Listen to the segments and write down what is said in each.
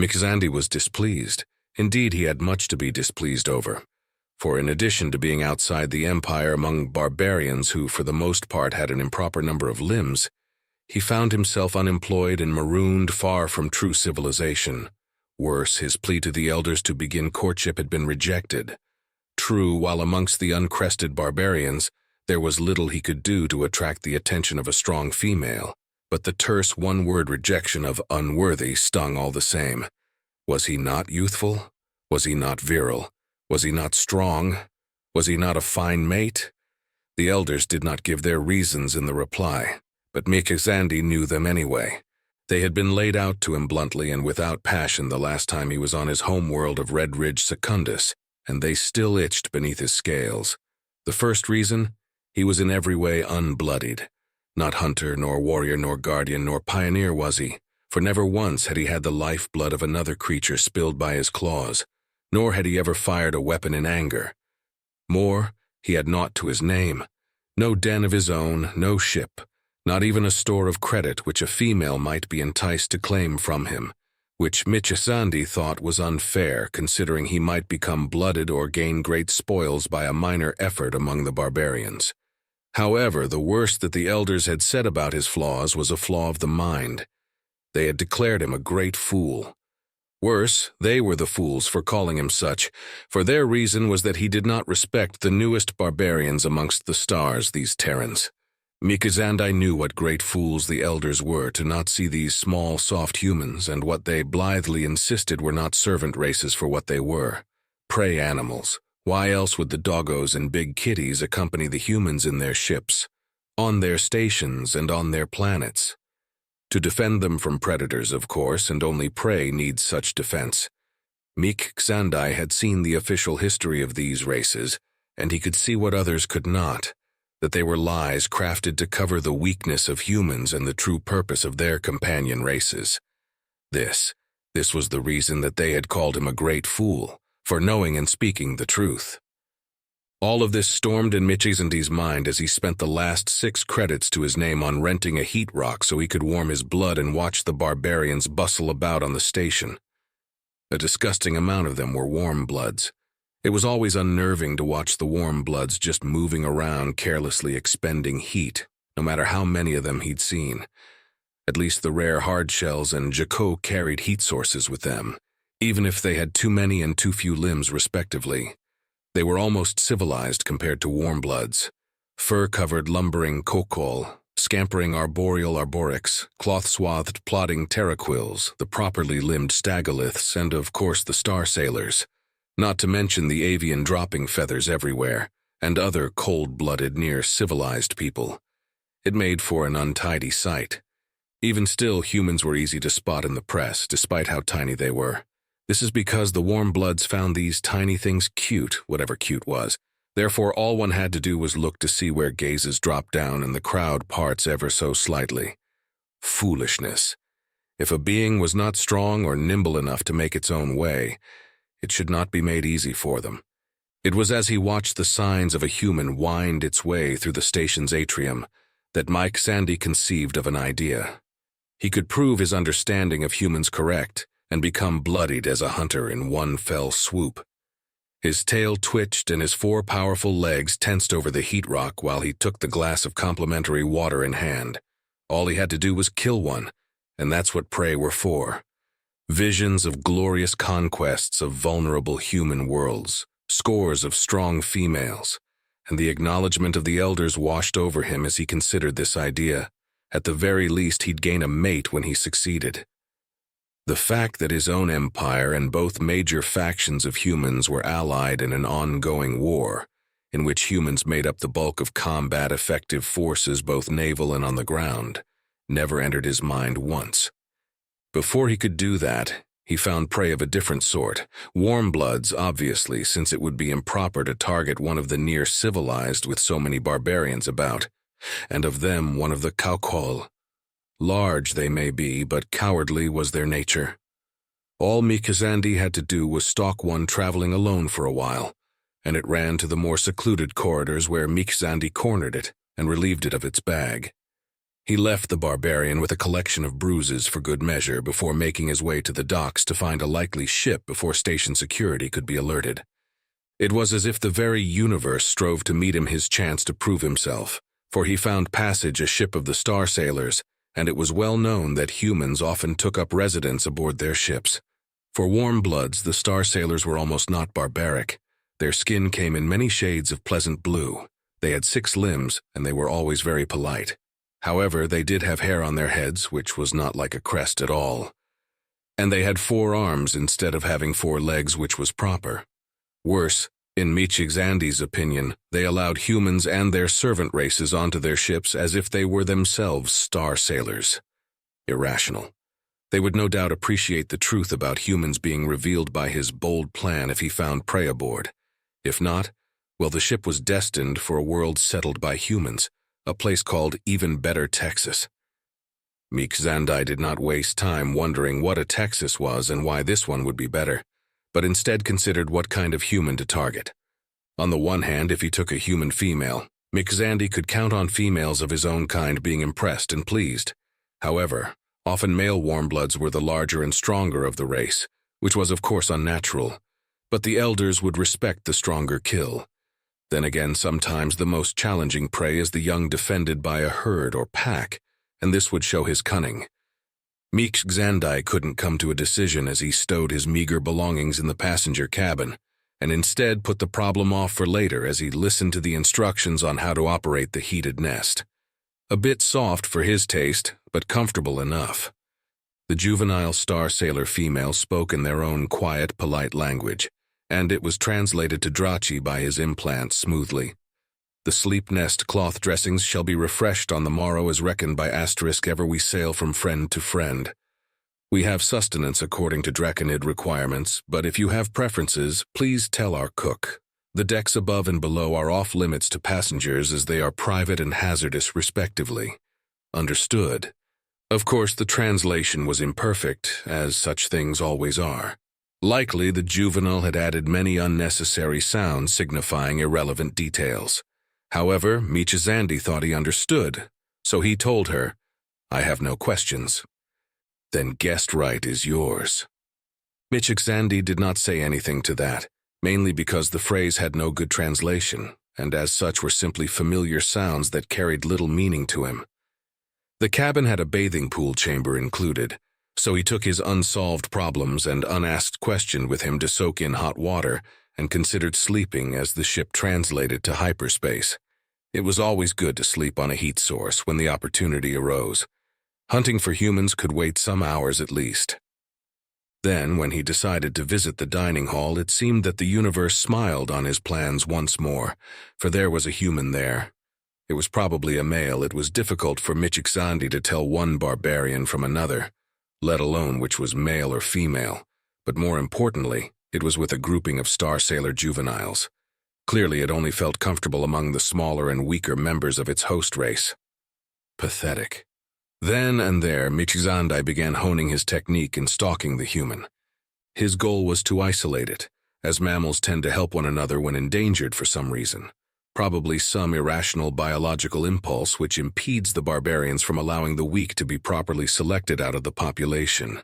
Mikzandi was displeased. Indeed, he had much to be displeased over. For in addition to being outside the empire among barbarians who for the most part had an improper number of limbs, he found himself unemployed and marooned far from true civilization. Worse, his plea to the elders to begin courtship had been rejected. True, while amongst the uncrested barbarians, there was little he could do to attract the attention of a strong female, but the terse one-word rejection of unworthy stung all the same. Was he not youthful? Was he not virile? Was he not strong? Was he not a fine mate? The elders did not give their reasons in the reply, but Mikzandi knew them anyway. They had been laid out to him bluntly and without passion the last time he was on his home world of Red Ridge Secundus, and they still itched beneath his scales. The first reason? He was in every way unbloodied. Not hunter, nor warrior, nor guardian, nor pioneer was he, for never once had he had the lifeblood of another creature spilled by his claws, nor had he ever fired a weapon in anger. More, he had naught to his name. No den of his own, no ship, not even a store of credit which a female might be enticed to claim from him, which Mikzandi thought was unfair considering he might become blooded or gain great spoils by a minor effort among the barbarians. However, the worst that the elders had said about his flaws was a flaw of the mind. They had declared him a great fool. Worse, they were the fools for calling him such, for their reason was that he did not respect the newest barbarians amongst the stars, these Terrans. Mikzandi knew what great fools the elders were to not see these small, soft humans, and what they blithely insisted were not servant races for what they were. Prey animals. Why else would the doggos and big kitties accompany the humans in their ships, on their stations and on their planets? To defend them from predators, of course, and only prey needs such defense. Mikzandi had seen the official history of these races, and he could see what others could not, that they were lies crafted to cover the weakness of humans and the true purpose of their companion races. This was the reason that they had called him a great fool, for knowing and speaking the truth. All of this stormed in Mikzandi's mind as he spent the last 6 credits to his name on renting a heat rock so he could warm his blood and watch the barbarians bustle about on the station. A disgusting amount of them were warm bloods. It was always unnerving to watch the warm bloods just moving around carelessly expending heat, no matter how many of them he'd seen. At least the rare hardshells and Jakko carried heat sources with them, even if they had too many and too few limbs respectively. They were almost civilized compared to warm bloods. Fur-covered lumbering kokol, scampering arboreal arborics, cloth-swathed plodding terraquils, the properly limbed stagoliths, and of course the star sailors. Not to mention the avian dropping feathers everywhere, and other cold-blooded, near-civilized people. It made for an untidy sight. Even still, humans were easy to spot in the press, despite how tiny they were. This is because the warm bloods found these tiny things cute, whatever cute was. Therefore, all one had to do was look to see where gazes dropped down and the crowd parts ever so slightly. Foolishness. If a being was not strong or nimble enough to make its own way, it should not be made easy for them. It was as he watched the signs of a human wind its way through the station's atrium that Mikzandi conceived of an idea. He could prove his understanding of humans correct and become bloodied as a hunter in one fell swoop. His tail twitched and his 4 powerful legs tensed over the heat rock while he took the glass of complimentary water in hand. All he had to do was kill one, and that's what prey were for. Visions of glorious conquests of vulnerable human worlds, scores of strong females, and the acknowledgement of the elders washed over him as he considered this idea. At the very least, he'd gain a mate when he succeeded. The fact that his own empire and both major factions of humans were allied in an ongoing war, in which humans made up the bulk of combat effective forces both naval and on the ground, never entered his mind once. Before he could do that, he found prey of a different sort, warm bloods obviously, since it would be improper to target one of the near-civilized with so many barbarians about, and of them one of the Kaukol. Large they may be, but cowardly was their nature. All Mikzandi had to do was stalk one traveling alone for a while, and it ran to the more secluded corridors where Mikzandi cornered it and relieved it of its bag. He left the barbarian with a collection of bruises for good measure before making his way to the docks to find a likely ship before station security could be alerted. It was as if the very universe strove to meet him his chance to prove himself, for he found passage a ship of the Star Sailors, and it was well known that humans often took up residence aboard their ships. For warm bloods, the Star Sailors were almost not barbaric. Their skin came in many shades of pleasant blue. They had 6 limbs, and they were always very polite. However, they did have hair on their heads, which was not like a crest at all. And they had 4 arms instead of having 4 legs, which was proper. Worse, in Michigzandi's opinion, they allowed humans and their servant races onto their ships as if they were themselves Star Sailors. Irrational. They would no doubt appreciate the truth about humans being revealed by his bold plan if he found prey aboard. If not, well, the ship was destined for a world settled by humans, a place called Even Better Texas. Michigzandi did not waste time wondering what a Texas was and why this one would be better, but instead considered what kind of human to target. On the one hand, if he took a human female, Michigzandi could count on females of his own kind being impressed and pleased. However, often male warmbloods were the larger and stronger of the race, which was of course unnatural, but the elders would respect the stronger kill. Then again, sometimes the most challenging prey is the young defended by a herd or pack, and this would show his cunning. Michigzandi couldn't come to a decision as he stowed his meager belongings in the passenger cabin, and instead put the problem off for later as he listened to the instructions on how to operate the heated nest. A bit soft for his taste, but comfortable enough. The juvenile Star Sailor females spoke in their own quiet, polite language, and it was translated to Drachi by his implants smoothly. The sleep nest cloth dressings shall be refreshed on the morrow as reckoned by asterisk ever we sail from friend to friend. We have sustenance according to Draconid requirements, but if you have preferences, please tell our cook. The decks above and below are off limits to passengers as they are private and hazardous respectively. Understood. Of course, the translation was imperfect, as such things always are. Likely, the juvenile had added many unnecessary sounds signifying irrelevant details. However, Michigzandi thought he understood, so he told her, "I have no questions." "Then guest right is yours." Michigzandi did not say anything to that, mainly because the phrase had no good translation, and as such were simply familiar sounds that carried little meaning to him. The cabin had a bathing pool chamber included, so he took his unsolved problems and unasked question with him to soak in hot water and considered sleeping as the ship translated to hyperspace. It was always good to sleep on a heat source when the opportunity arose. Hunting for humans could wait some hours at least. Then, when he decided to visit the dining hall, it seemed that the universe smiled on his plans once more, for there was a human there. It was probably a male. It was difficult for Michigzandi to tell one barbarian from another, let alone which was male or female, but more importantly, it was with a grouping of Star Sailor juveniles. Clearly, it only felt comfortable among the smaller and weaker members of its host race. Pathetic. Then and there, Michigzandi began honing his technique in stalking the human. His goal was to isolate it, as mammals tend to help one another when endangered for some reason. Probably some irrational biological impulse which impedes the barbarians from allowing the weak to be properly selected out of the population.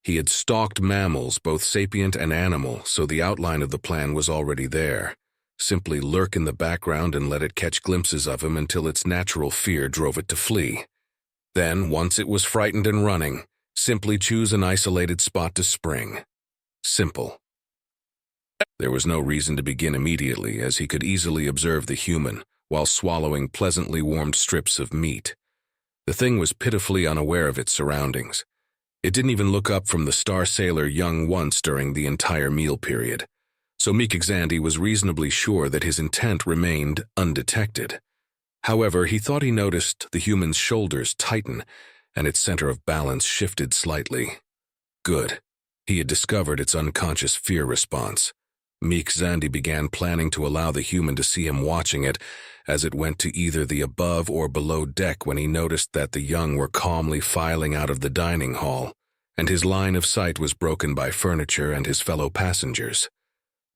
He had stalked mammals, both sapient and animal, so the outline of the plan was already there. Simply lurk in the background and let it catch glimpses of him until its natural fear drove it to flee. Then, once it was frightened and running, simply choose an isolated spot to spring. Simple. There was no reason to begin immediately, as he could easily observe the human while swallowing pleasantly warmed strips of meat. The thing was pitifully unaware of its surroundings. It didn't even look up from the Star Sailor young once during the entire meal period, so Michigzandi was reasonably sure that his intent remained undetected. However, he thought he noticed the human's shoulders tighten and its center of balance shifted slightly. Good. He had discovered its unconscious fear response. Michigzandi began planning to allow the human to see him watching it as it went to either the above or below deck when he noticed that the young were calmly filing out of the dining hall, and his line of sight was broken by furniture and his fellow passengers.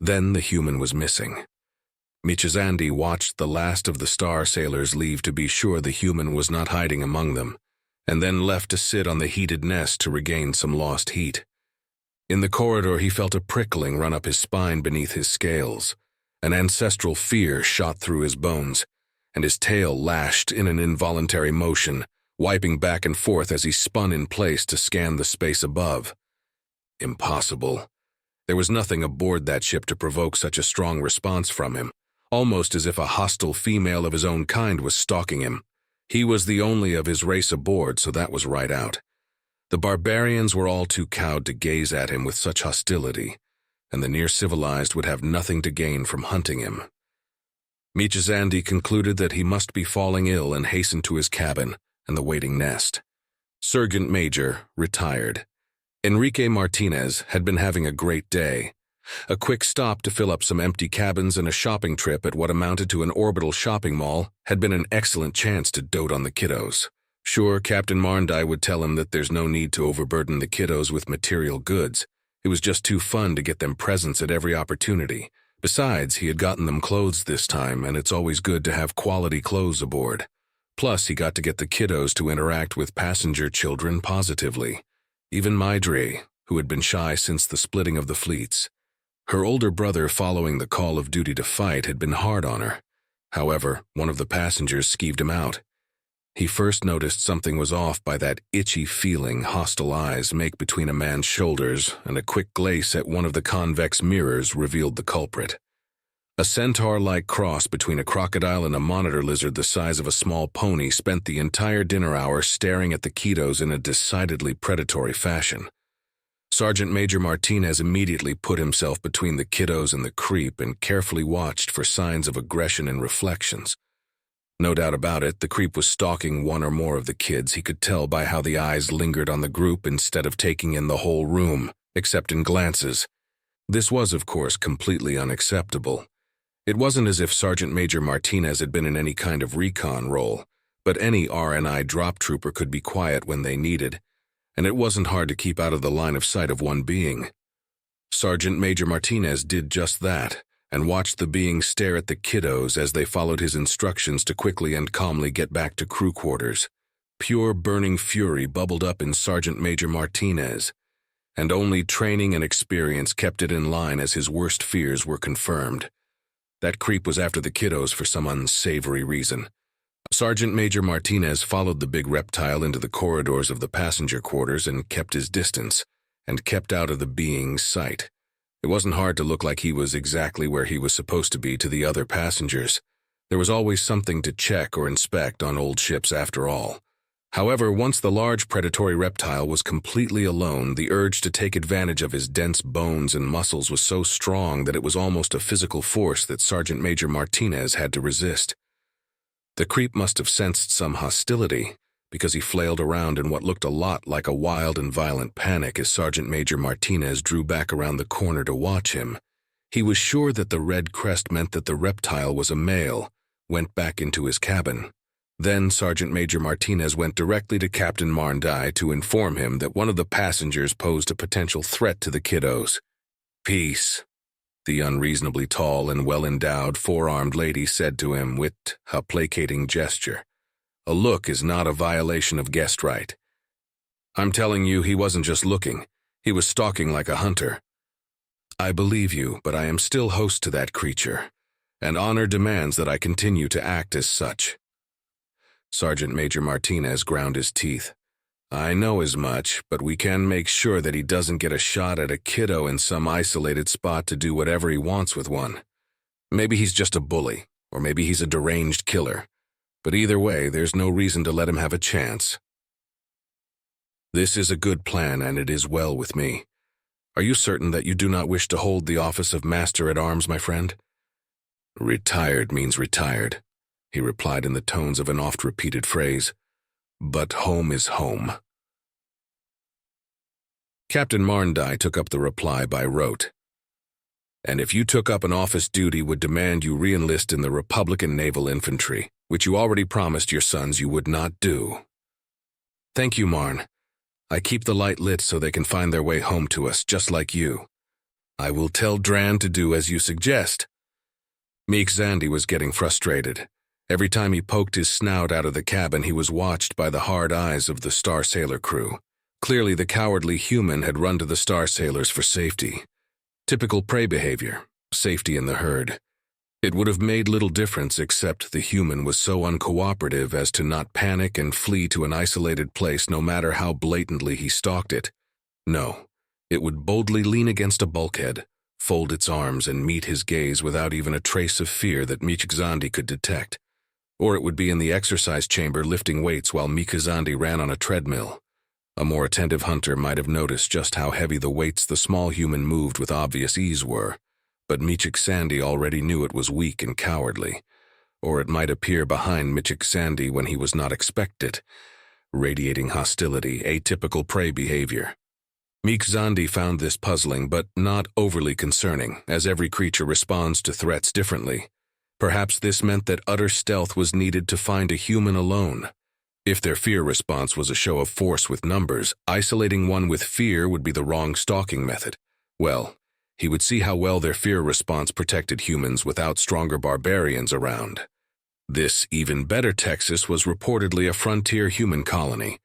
Then the human was missing. Michizandi watched the last of the star sailors leave to be sure the human was not hiding among them, and then left to sit on the heated nest to regain some lost heat. In the corridor, he felt a prickling run up his spine beneath his scales. An ancestral fear shot through his bones, and his tail lashed in an involuntary motion, wiping back and forth as he spun in place to scan the space above. Impossible. There was nothing aboard that ship to provoke such a strong response from him, almost as if a hostile female of his own kind was stalking him. He was the only of his race aboard, so that was right out. The barbarians were all too cowed to gaze at him with such hostility, and the near-civilized would have nothing to gain from hunting him. Michizandi concluded that he must be falling ill and hastened to his cabin and the waiting nest. Sergeant Major retired. Enrique Martinez had been having a great day. A quick stop to fill up some empty cabins and a shopping trip at what amounted to an orbital shopping mall had been an excellent chance to dote on the kiddos. Sure, Captain Marndai would tell him that there's no need to overburden the kiddos with material goods. It was just too fun to get them presents at every opportunity. Besides, he had gotten them clothes this time, and it's always good to have quality clothes aboard. Plus, he got to get the kiddos to interact with passenger children positively. Even Maidre, who had been shy since the splitting of the fleets. Her older brother, following the call of duty to fight, had been hard on her. However, one of the passengers skeeved him out. He first noticed something was off by that itchy feeling hostile eyes make between a man's shoulders, and a quick glace at one of the convex mirrors revealed the culprit. A centaur-like cross between a crocodile and a monitor lizard the size of a small pony spent the entire dinner hour staring at the kiddos in a decidedly predatory fashion. Sergeant Major Martinez immediately put himself between the kiddos and the creep and carefully watched for signs of aggression and reflections. No doubt about it, the creep was stalking one or more of the kids. He could tell by how the eyes lingered on the group instead of taking in the whole room, except in glances. This was, of course, completely unacceptable. It wasn't as if Sergeant Major Martinez had been in any kind of recon role, but any RNI drop trooper could be quiet when they needed, and it wasn't hard to keep out of the line of sight of one being. Sergeant Major Martinez did just that, and watched the being stare at the kiddos as they followed his instructions to quickly and calmly get back to crew quarters. Pure burning fury bubbled up in Sergeant Major Martinez, and only training and experience kept it in line as his worst fears were confirmed. That creep was after the kiddos for some unsavory reason. Sergeant Major Martinez followed the big reptile into the corridors of the passenger quarters and kept his distance, and kept out of the being's sight. It wasn't hard to look like he was exactly where he was supposed to be to the other passengers. There was always something to check or inspect on old ships after all. However, once the large predatory reptile was completely alone, the urge to take advantage of his dense bones and muscles was so strong that it was almost a physical force that Sergeant Major Martinez had to resist. The creep must have sensed some hostility, because he flailed around in what looked a lot like a wild and violent panic as Sergeant Major Martinez drew back around the corner to watch him. He was sure that the red crest meant that the reptile was a male, went back into his cabin. Then Sergeant Major Martinez went directly to Captain Marndai to inform him that one of the passengers posed a potential threat to the kiddos. "Peace," the unreasonably tall and well-endowed four-armed lady said to him with a placating gesture. "A look is not a violation of guest right. I'm telling you, he wasn't just looking. He was stalking like a hunter. I believe you, but I am still host to that creature, and honor demands that I continue to act as such." Sergeant Major Martinez ground his teeth. "I know as much, but we can make sure that he doesn't get a shot at a kiddo in some isolated spot to do whatever he wants with one. Maybe he's just a bully, or maybe he's a deranged killer. But either way, there's no reason to let him have a chance. This is a good plan, and it is well with me. Are you certain that you do not wish to hold the office of Master-at-Arms, my friend?" "Retired means retired," he replied in the tones of an oft-repeated phrase. "But home is home." Captain Marndai took up the reply by rote. "And if you took up an office duty would demand you re-enlist in the Republican Naval Infantry, which you already promised your sons you would not do." "Thank you, Marn. I keep the light lit so they can find their way home to us, just like you. I will tell Dran to do as you suggest." Meek Zandy was getting frustrated. Every time he poked his snout out of the cabin, he was watched by the hard eyes of the Star Sailor crew. Clearly, the cowardly human had run to the Star Sailors for safety. Typical prey behavior, safety in the herd. It would have made little difference except the human was so uncooperative as to not panic and flee to an isolated place no matter how blatantly he stalked it. No, it would boldly lean against a bulkhead, fold its arms and meet his gaze without even a trace of fear that Mikazandi could detect. Or it would be in the exercise chamber lifting weights while Mikazandi ran on a treadmill. A more attentive hunter might have noticed just how heavy the weights the small human moved with obvious ease were, but Mikazandi already knew it was weak and cowardly. Or it might appear behind Mikazandi when he was not expected, radiating hostility, atypical prey behavior. Mikazandi found this puzzling but not overly concerning, as every creature responds to threats differently. Perhaps this meant that utter stealth was needed to find a human alone. If their fear response was a show of force with numbers, isolating one with fear would be the wrong stalking method. Well, he would see how well their fear response protected humans without stronger barbarians around. This even better Texas was reportedly a frontier human colony,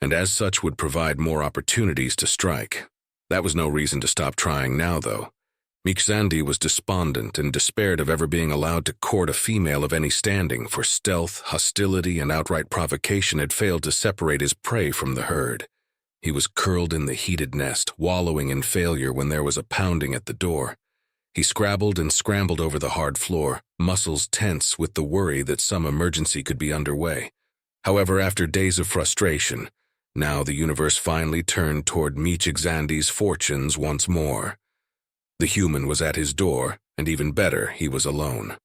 and as such would provide more opportunities to strike. That was no reason to stop trying now, though. Mikazandi was despondent and despaired of ever being allowed to court a female of any standing, for stealth, hostility, and outright provocation had failed to separate his prey from the herd. He was curled in the heated nest, wallowing in failure when there was a pounding at the door. He scrabbled and scrambled over the hard floor, muscles tense with the worry that some emergency could be underway. However, after days of frustration, now the universe finally turned toward Mikazandi's fortunes once more. The human was at his door, and even better, he was alone.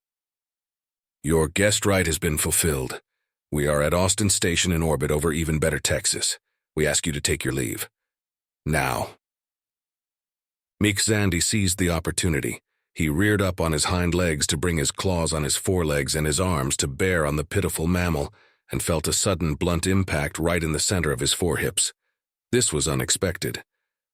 Your guest right has been fulfilled. We are at Austin Station in orbit over Even Better, Texas. We ask you to take your leave. Now. Mikazandi seized the opportunity. He reared up on his hind legs to bring his claws on his forelegs and his arms to bear on the pitiful mammal, and felt a sudden blunt impact right in the center of his forehips. This was unexpected.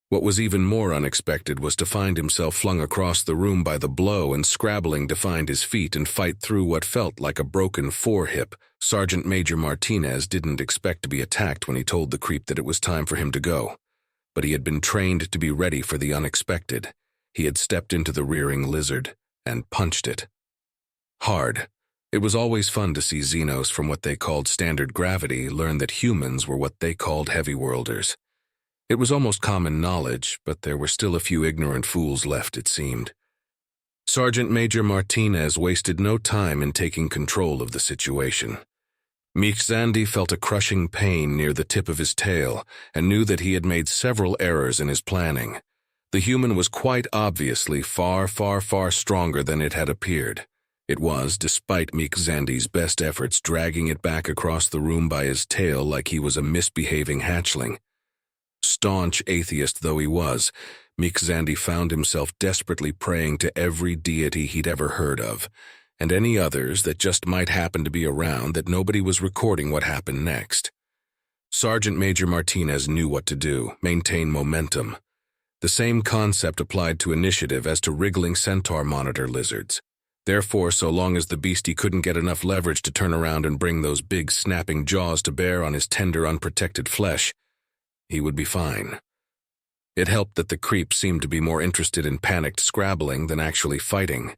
What was even more unexpected was to find himself flung across the room by the blow and scrabbling to find his feet and fight through what felt like a broken forehip. Sergeant Major Martinez didn't expect to be attacked when he told the creep that it was time for him to go. But he had been trained to be ready for the unexpected. He had stepped into the rearing lizard and punched it. Hard. It was always fun to see Xenos from what they called standard gravity learn that humans were what they called heavy worlders. It was almost common knowledge, but there were still a few ignorant fools left, it seemed. Sergeant Major Martinez wasted no time in taking control of the situation. Mikazandi felt a crushing pain near the tip of his tail and knew that he had made several errors in his planning. The human was quite obviously far, far, far stronger than it had appeared. It was, despite Mikazandi's best efforts, dragging it back across the room by his tail like he was a misbehaving hatchling. Staunch atheist though he was, Mikazandi found himself desperately praying to every deity he'd ever heard of, and any others that just might happen to be around that nobody was recording what happened next. Sergeant Major Martinez knew what to do, maintain momentum. The same concept applied to initiative as to wriggling centaur monitor lizards. Therefore, so long as the beastie couldn't get enough leverage to turn around and bring those big snapping jaws to bear on his tender, unprotected flesh, he would be fine. It helped that the creep seemed to be more interested in panicked scrabbling than actually fighting.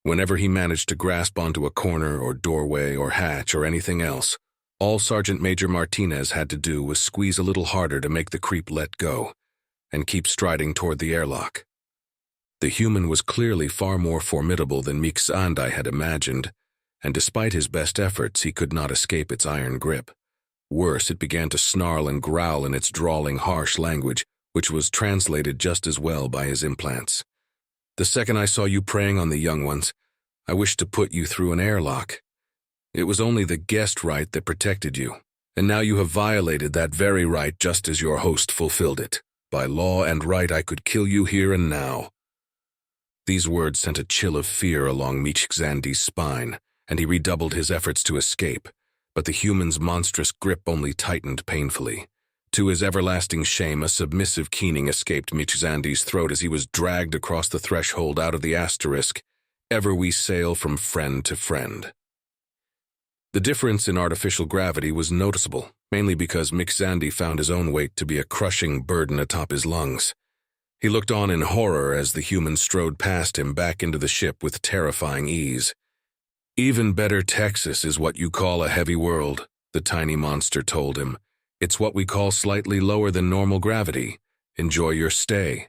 Whenever he managed to grasp onto a corner or doorway or hatch or anything else, all Sergeant Major Martinez had to do was squeeze a little harder to make the creep let go and keep striding toward the airlock. The human was clearly far more formidable than Mikazandi had imagined, and despite his best efforts, he could not escape its iron grip. Worse, it began to snarl and growl in its drawling, harsh language, which was translated just as well by his implants. The second I saw you preying on the young ones, I wished to put you through an airlock. It was only the guest right that protected you, and now you have violated that very right just as your host fulfilled it. By law and right, I could kill you here and now. These words sent a chill of fear along Mikazandi's spine, and he redoubled his efforts to escape. But the human's monstrous grip only tightened painfully. To his everlasting shame, a submissive keening escaped Mikazandi's throat as he was dragged across the threshold out of the asterisk. ever we sail from friend to friend. The difference in artificial gravity was noticeable, mainly because Mixandi found his own weight to be a crushing burden atop his lungs. He looked on in horror as the human strode past him back into the ship with terrifying ease. "Even better Texas is what you call a heavy world," the tiny monster told him. "It's what we call slightly lower than normal gravity. Enjoy your stay."